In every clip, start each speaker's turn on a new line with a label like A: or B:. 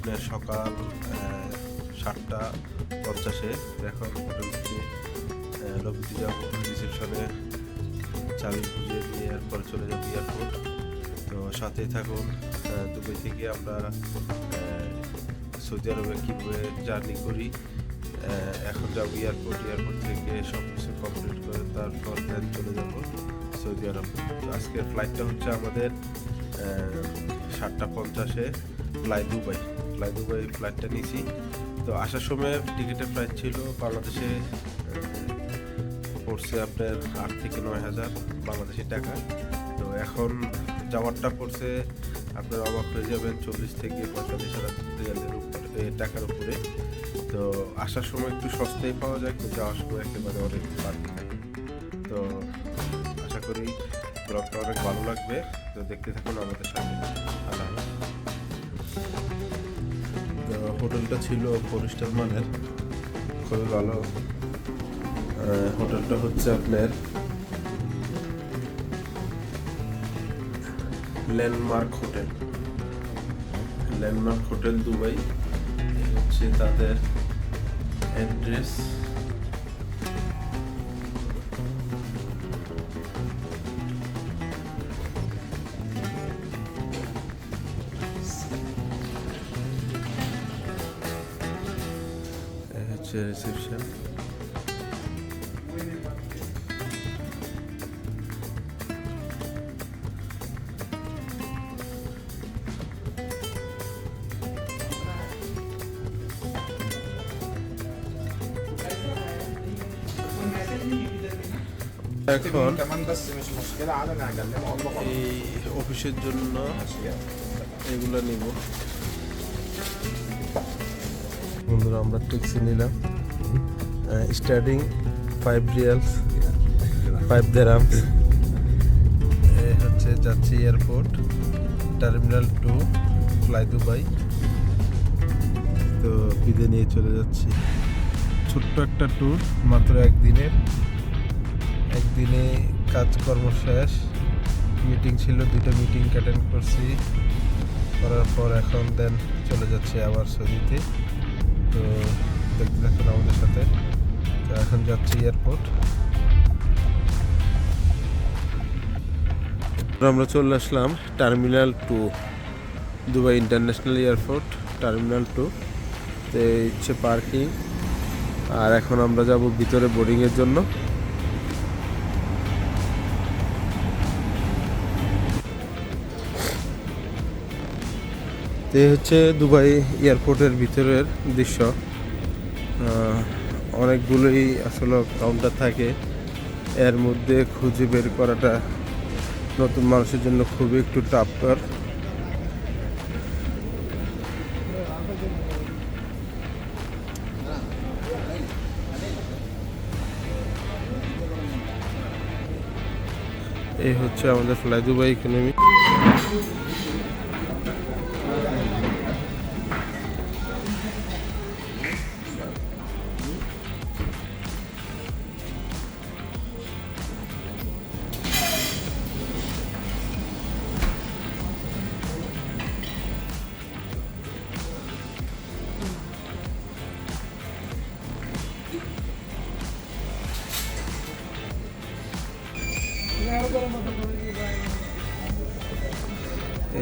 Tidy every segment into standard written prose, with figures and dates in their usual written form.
A: আপনার সকাল 7:50 এখন হোটেল থেকে লবিতে যাবো, রিসেপশনে চাবি বুঝিয়ে দিয়ে এরপর চলে যাবো এয়ারপোর্ট। তো সাথে থাকুন। দুবাই থেকে আমরা সৌদি আরবে কীভাবে জার্নি করি। এখন যাবো এয়ারপোর্ট থেকে সব কিছু কমপ্লিট করে তারপর দেন চলে যাব সৌদি আরব। তো আজকের ফ্লাইটটা হচ্ছে আমাদের 7:50 ফ্লাই দুবাই ফ্লাইটটা নিয়েছি। তো আসার সময় টিকিটের প্রাইস ছিল বাংলাদেশে পড়ছে আপনার 8 থেকে 9,000 বাংলাদেশি টাকা। তো এখন যাওয়ারটা পড়ছে আপনার অবাক হয়ে যাবেন 40 থেকে 45,000 টাকার উপরে। তো আসার সময় একটু সস্তায় পাওয়া যায়, কিন্তু যাওয়ার সময় একেবারে অনেক বাড়তি থাকে। তো আশা করি ব্লগটা অনেক ভালো লাগবে। তো দেখতে থাকুন আমাদের সাথে। আল্লাহ হাফেজ। তো হোটেলটা ছিল 4 স্টার মানের, খুবই ভালো। হোটেলটা হচ্ছে আপনার ল্যান্ডমার্ক হোটেল দুবাই। হচ্ছে তাদের অ্যাড্রেস। হচ্ছে রিসেপশন। এখন এই অফিসের জন্য এগুলো নিব। বন্ধুরা আমরা ট্যাক্সি নিলাম, স্টার্টিং 5 রিয়ালস 5 দিরহামস। হচ্ছে যাচ্ছি এয়ারপোর্ট, টার্মিনাল 2 ফ্লাই দুবাই। তো বিদে নিয়ে চলে যাচ্ছি। ছোট্ট একটা ট্যুর, মাত্র একদিনে কাজকর্ম শেষ। মিটিং ছিল, 2টা মিটিং অ্যাটেন্ড করছি, করার পর এখন দেন চলে যাচ্ছে আবার সৌদিতে। তো দেখতে থাকুন আমাদের সাথে। তো এখন যাচ্ছি এয়ারপোর্ট। আমরা চলে আসলাম terminal 2 Dubai international airport, terminal 2। তো এই হচ্ছে পার্কিং, আর এখন আমরা যাব ভিতরে বোর্ডিংয়ের জন্য। তো এই হচ্ছে দুবাই এয়ারপোর্টের ভিতরের দৃশ্য। অনেকগুলোই আসলে কাউন্টার থাকে, এর মধ্যে খুঁজে বের করাটা নতুন মানুষের জন্য খুবই একটু টাফ। এই হচ্ছে আমাদের ফ্লাই দুবাই ইকোনমি।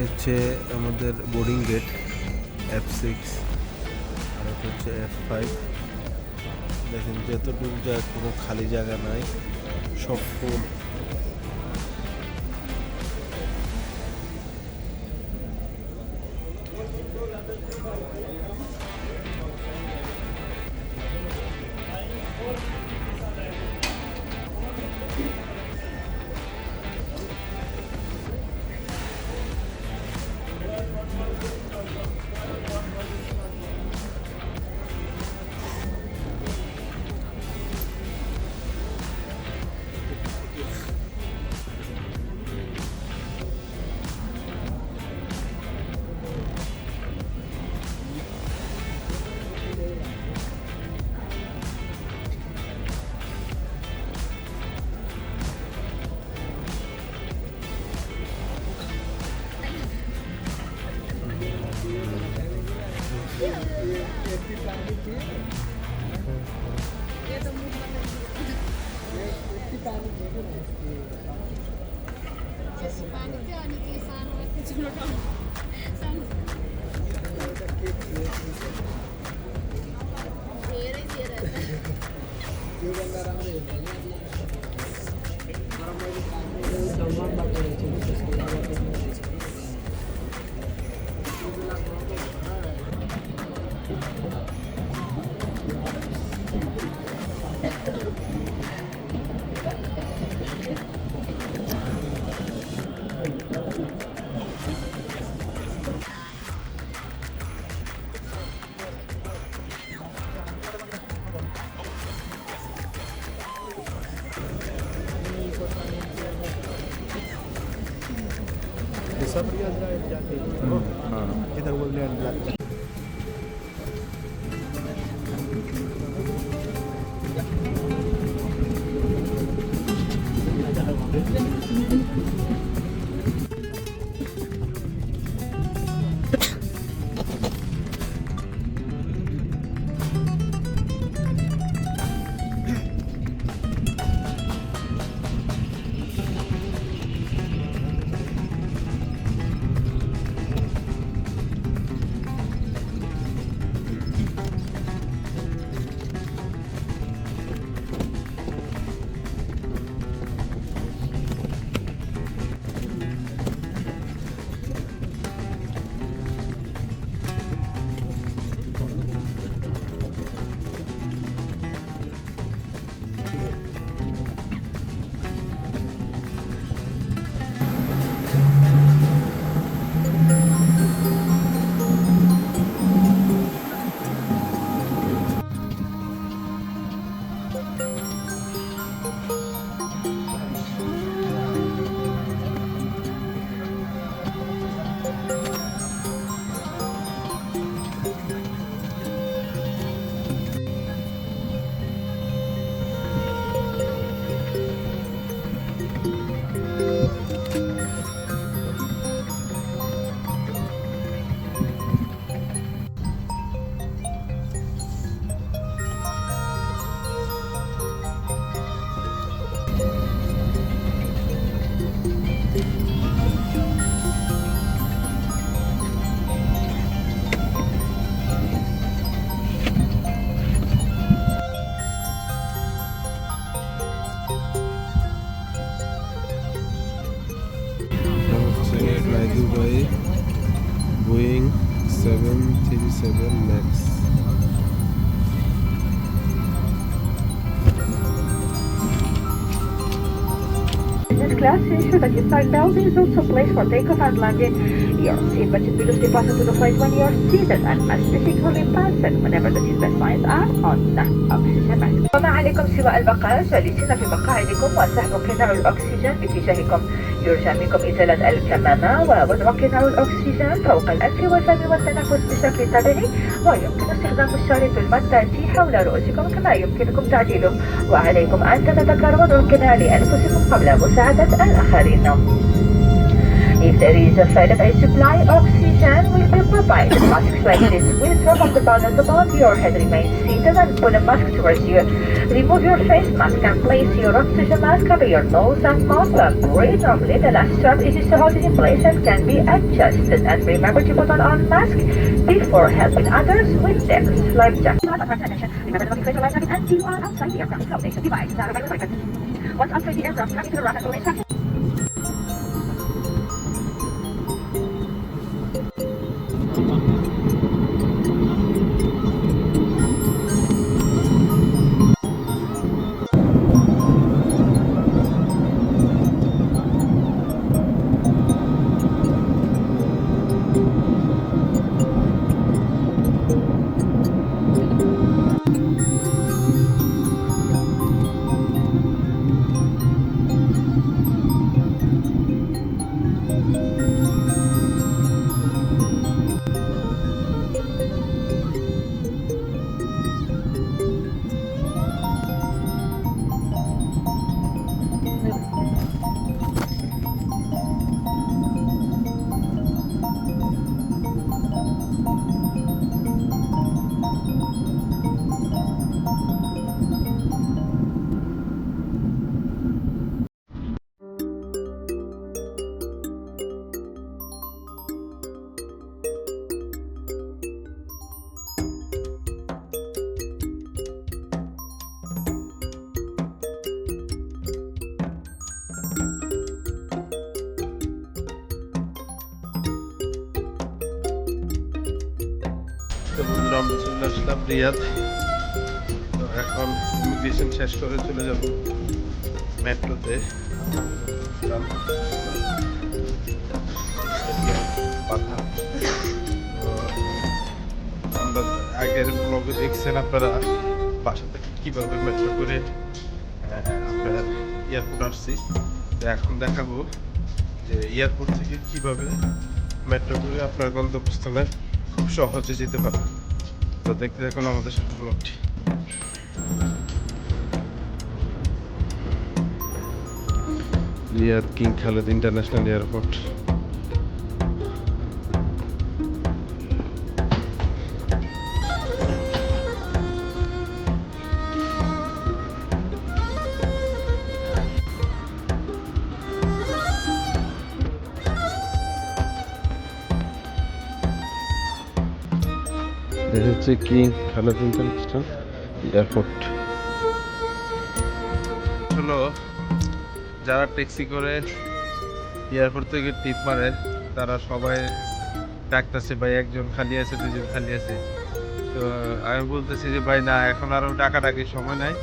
A: হচ্ছে আমাদের বোর্ডিং গেট F6, আর হচ্ছে F5। দেখেন যতটুকু জায়গা, কোনো খালি জায়গা নাই, সব ফুল।
B: ये तो मुंह बंद जैसे पानी थे और निकले साल में चलो साल ये रहता है जो बंदा राम रे सम्मान बात करे सब जाके इधर बोलने
A: Dubai Boeing 737 Max.
C: Business class, ensure that your flight belt is also placed for takeoff and landing. Your seatbelt should be loosely fastened to the flight when you are seated and must be securely fastened whenever the seatbelt signs are on the oxygen mask. وما عليكم سوى البقاء جالسين في مقاعدكم وسحب قناع الأكسجين باتجاهكم. يرجى منكم إزالة الكمامة ووضع قناع الأكسجين فوق الأنف والفم والتنفس بشكل طبيعي، ويمكن استخدام الشريط المطاطي حول رؤوسكم كما يمكنكم تعديله، وعليكم أن تتذكروا وضع القناع لأنفسكم قبل مساعدة الآخرين. If there is a failure, a supply oxygen will be provided. Masks like this will drop off the balance above your head. Remain seated and pull a mask towards you. Remove your face mask and place your oxygen mask over your nose and mouth. Breathe normally. The last strap is to hold it in place and can be adjusted. And remember to put on mask before helping others with their life jacket. Remember to place your life jacket and you are outside the aircraft. Floatation devices are available. Once outside the aircraft, come into the rocket formation.
A: আমরা চলে আসলাম রিয়াদ। তো এখন immigration শেষ করে চলে যাব মেট্রোতে। আমরা আগের ব্লগে দেখছেন আপনারা বাসা থেকে কীভাবে মেট্রো করে আপনার এয়ারপোর্ট আসছি। তো এখন দেখাবো যে এয়ারপোর্ট থেকে কিভাবে মেট্রো করে আপনার গন্তব্যস্থলে খুব সহজে যেতে পারবেন। তো দেখতে দেখুন আমাদের সাথে ব্লগটি। Riyadh King Khalid international airport. এটা হচ্ছে কিং খালেদ ইন্টারন্যাশনাল এয়ারপোর্ট। হলো যারা ট্যাক্সি করে এয়ারপোর্ট থেকে টিপ মারে তারা সবাই ডাকতেছে ভাই একজন খালি আছে, দুজন খালি আছে। তো আমি বলতেছি যে ভাই না, এখন আরও ডাকাডাকির সময় নাই,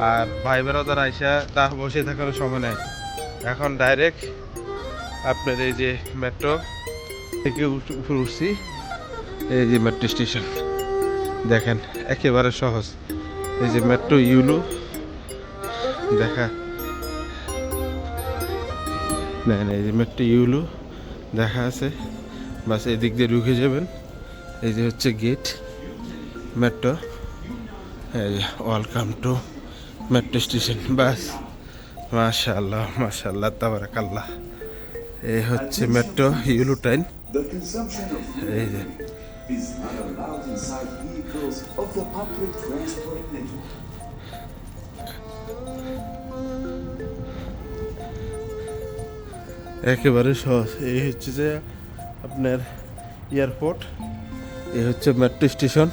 A: আর ভাই বেড়াদার আইসা তার বসে থাকার সময় নাই। এখন ডাইরেক্ট আপনার এই যে মেট্রো থেকে উপরে উঠছি, এই যে মেট্রো স্টেশন দেখেন একেবারে সহজ। এই যে মেট্রো ইউলু দেখা নেন, এই যে মেট্রো ইউলু দেখা আছে, বাস এদিক দিয়ে ঢুকে যাবেন। এই যে হচ্ছে গেট মেট্রো, এই ওয়েলকাম টু মেট্রো স্টেশন। বাস মাশাআল্লাহ মাশাআল্লাহ তাবারাকাল্লাহ। এই হচ্ছে মেট্রো ইউলু ট্রেন। এই যে
D: is not allowed inside vehicles of the public transport network.
A: একেবারে সহজ। এই হচ্ছে যে আপনার এয়ারপোর্ট, এই হচ্ছে মেট্রো স্টেশন।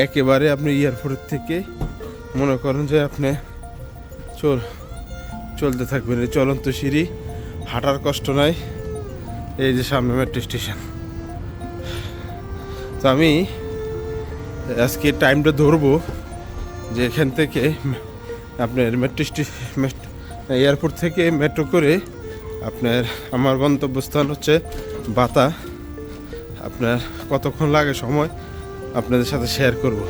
A: একেবারে আপনি এয়ারপোর্ট থেকে মনে করেন যে আপনি চলতে থাকবেন, এই চলন্ত সিঁড়ি, হাঁটার কষ্ট নাই। এই যে সামনে মেট্রো স্টেশন। তো আমি আজকে টাইমটা ধরবো যে এখান থেকে আপনার এয়ারপোর্ট থেকে মেট্রো করে আপনার আমার গন্তব্যস্থান হচ্ছে বাতা। আপনার কতক্ষণ লাগে সময় আপনাদের সাথে শেয়ার করব।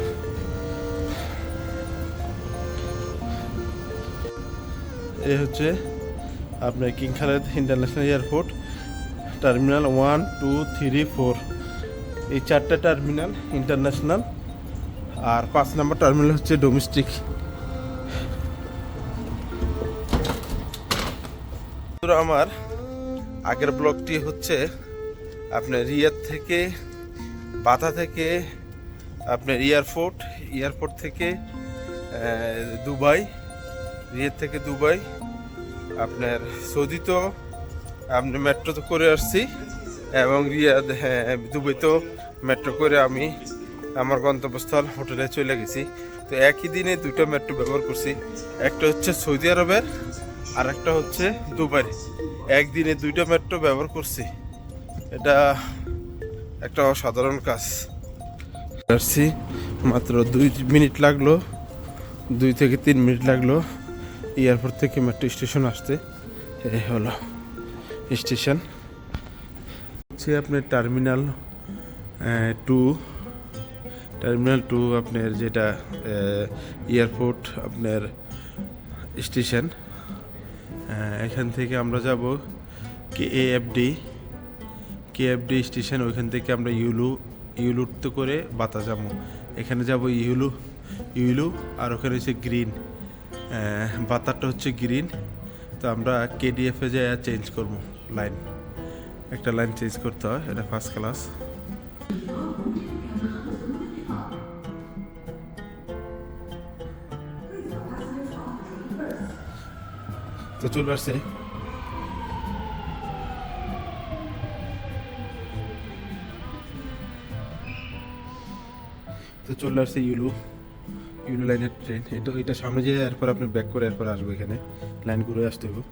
A: এই হচ্ছে আপনার king Khalid international airport, terminal 1, 2, 3, 4। এই 4টা টার্মিনাল ইন্টারন্যাশনাল, আর 5 নম্বর টার্মিনাল হচ্ছে ডোমেস্টিক। আমার আগের ব্লগটি হচ্ছে আপনার রিয়াদ থেকে বাতা থেকে আপনার এয়ারপোর্ট থেকে দুবাই, রিয়াদ থেকে দুবাই, আপনার সৌদি তো আপনি মেট্রো তো করে আসছি, এবং রিয়াদ দুবাই তো মেট্রো করে আমি আমার গন্তব্যস্থল হোটেলে চলে গেছি। তো একই দিনে 2টা মেট্রো ব্যবহার করছি, একটা হচ্ছে সৌদি আরবের আর একটা হচ্ছে দুবাইয়ের। একদিনে 2টা মেট্রো ব্যবহার করছি, এটা একটা অসাধারণ কাজ। আসছি মাত্র 2 মিনিট লাগলো, 2 থেকে 3 মিনিট লাগলো এয়ারপোর্ট থেকে মেট্রো স্টেশন আসতে। এই হলো স্টেশন, হচ্ছে আপনার টার্মিনাল 2 আপনার যেটা এয়ারপোর্ট আপনার স্টেশন। এখান থেকে আমরা যাব কেএফডি স্টেশন। ওইখান থেকে আমরা ইউলুতে করে বাতা যাবো। এখানে যাব ইউলু, আর ওখানে হচ্ছে গ্রিন, বাতারটা হচ্ছে গ্রিন। তো আমরা কেডিএফে যাই চেঞ্জ করবো লাইন, একটা লাইন চেঞ্জ করতে হয়, এটা ফার্স্ট ক্লাস। তো চলে আসছে, ইউলু লাইনের ট্রেন। এটা সামনে যেয়ে এরপর আপনি ব্যাক করে এরপর আসবো, এখানে লাইন ঘুরে আসতে হবে।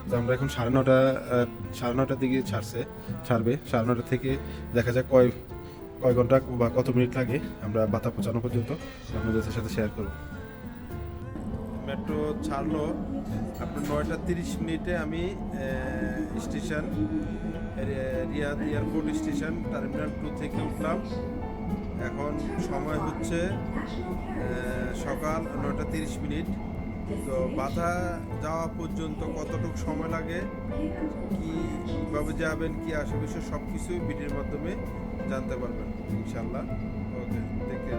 A: তো আমরা এখন 9:30 দিকে ছাড়বে 9:30 থেকে দেখা যাক কয় ঘন্টা বা কত মিনিট লাগে, আমরা বাতা পৌঁছানো পর্যন্ত আপনাদের সাথে শেয়ার করব। মেট্রো ছাড়লো আপনার 9:30 আমি station Riyadh airport station terminal 2 থেকে উঠলাম। এখন সময় হচ্ছে সকাল 9:30। তো বাধা যাওয়া পর্যন্ত কতটুকু সময় লাগে, কীভাবে যাবেন, কি আসে বিষয় সব কিছুই ভিডিওর মাধ্যমে জানতে পারবেন ইনশাল্লাহ। ওকে, দেখে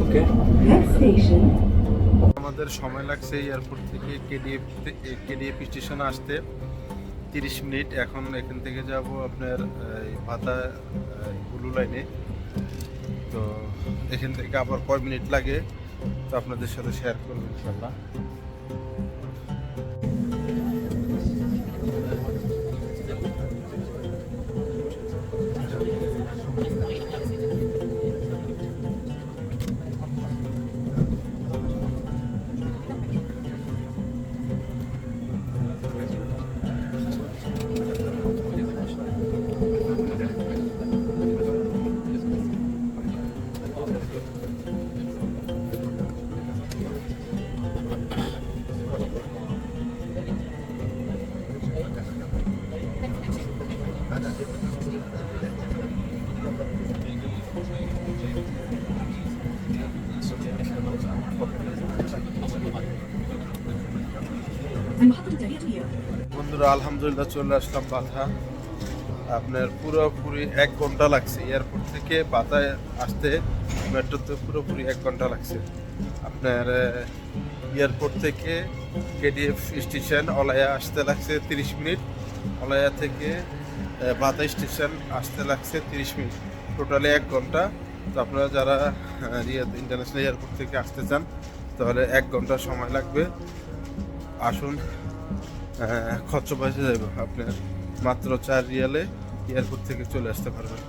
E: Okay.
F: Next station,
A: আমাদের সময় লাগছে এয়ারপোর্ট থেকে কেডিএফ স্টেশনে আসতে 30 মিনিট। এখন এখান থেকে যাব আপনার ভাতা ব্লু লাইনে। তো এখান থেকে আবার কয় মিনিট লাগে তো আপনাদের সাথে শেয়ার করবো ইনশাল্লাহ। বন্ধুরা আলহামদুলিল্লাহ চলে আসলাম বাথা। আপনার পুরোপুরি 1 ঘন্টা লাগছে এয়ারপোর্ট থেকে বাথায় আসতে, মেট্রোতে পুরোপুরি 1 ঘন্টা লাগছে। আপনার এয়ারপোর্ট থেকে কেডিএফ স্টেশন অলায়া আসতে লাগছে 30 মিনিট, অলায়া থেকে বাথা স্টেশন আসতে লাগছে 30 মিনিট, টোটালি 1 ঘন্টা। তো আপনারা যারা রিয়াদ ইন্টারন্যাশনাল এয়ারপোর্ট থেকে আসতে চান তাহলে 1 ঘন্টা সময় লাগবে। আসুন, খরচ পয়সা যাবে আপনার মাত্র 4 রিয়ালে এয়ারপোর্ট থেকে চলে আসতে পারবেন।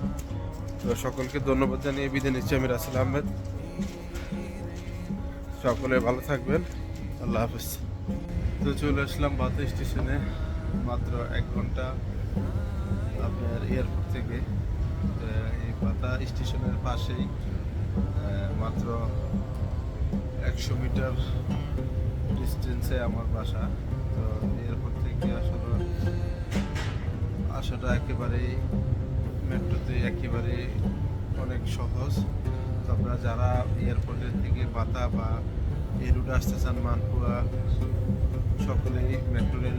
A: তো সকলকে ধন্যবাদ জানিয়ে বিদায় নিচ্ছি আমি রাসেল আহমেদ। সকলে ভালো থাকবেন, আল্লাহ হাফেজ। তো চলে আসলাম বাথা স্টেশনে, মাত্র 1 ঘন্টা আপনার এয়ারপোর্ট থেকে। এই বাথা স্টেশনের পাশেই মাত্র 100 মিটার ডিস্টেন্সে আমার বাসা। তো এয়ারপোর্ট থেকে আসাটা একেবারেই মেট্রোতে একেবারে অনেক সহজ। তো আপনারা যারা এয়ারপোর্টের থেকে বাথা বা এই রুটে আসতে চান মানপুয়া, সকলেই মেট্রো রেল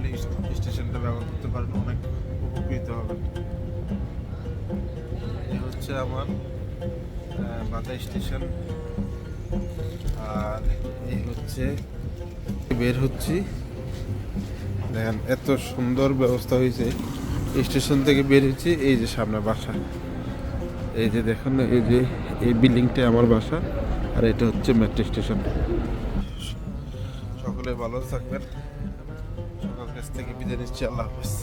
A: স্টেশনটা ব্যবহার করতে পারেন, অনেক উপকৃত হবেন। এই হচ্ছে আমার বাথা স্টেশন, আর এই হচ্ছে বের হচ্ছি। দেখেন এত সুন্দর ব্যবস্থা হয়েছে, স্টেশন থেকে বের হচ্ছি, এই যে সামনে বাসা, এই যে দেখুন, এই যে এই বিল্ডিংটা আমার বাসা, আর এটা হচ্ছে মেট্রো স্টেশন। সকলে ভালো থাকবেন, সকল কাছ থেকে বিদায় নিচ্ছি, আল্লাহ হাফেজ।